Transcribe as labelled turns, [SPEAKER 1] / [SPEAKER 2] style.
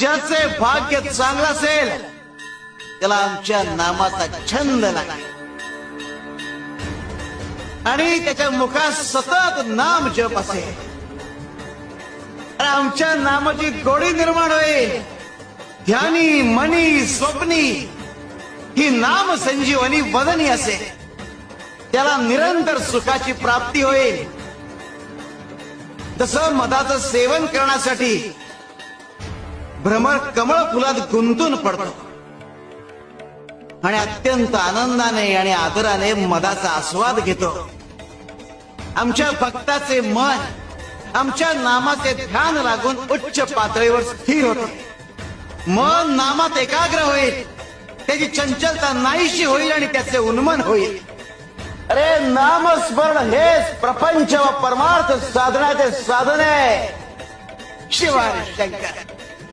[SPEAKER 1] ज्याचे भाग्य चांगलं असेल त्याला आमच्या नामाचा छंद लागेल आणि त्याच्या मुखात सतत नाम जप असेल. आमच्या नामाची गोडी निर्माण होईल. ध्यानी मनी स्वप्नी ही नाम संजीवनी वदनी असेल. त्याला निरंतर सुखाची प्राप्ती होईल. जसं मधाचं सेवन करण्यासाठी भ्रमर कमळ फुलात गुंतून पडतो आणि अत्यंत आनंदाने आणि आदराने मधाचा आस्वाद घेतो. आमच्या भक्ताचे मन आमच्या नामाचे ध्यान लागून उच्च पातळीवर स्थिर होते. मन नामात एकाग्र होईल. त्याची चंचलता नाहीशी होईल आणि त्याचे उन्मन होईल. अरे नामस्मरण हेच प्रपंच व परमार्थ साधनाचे साधन आहे. शिवाय शंकर.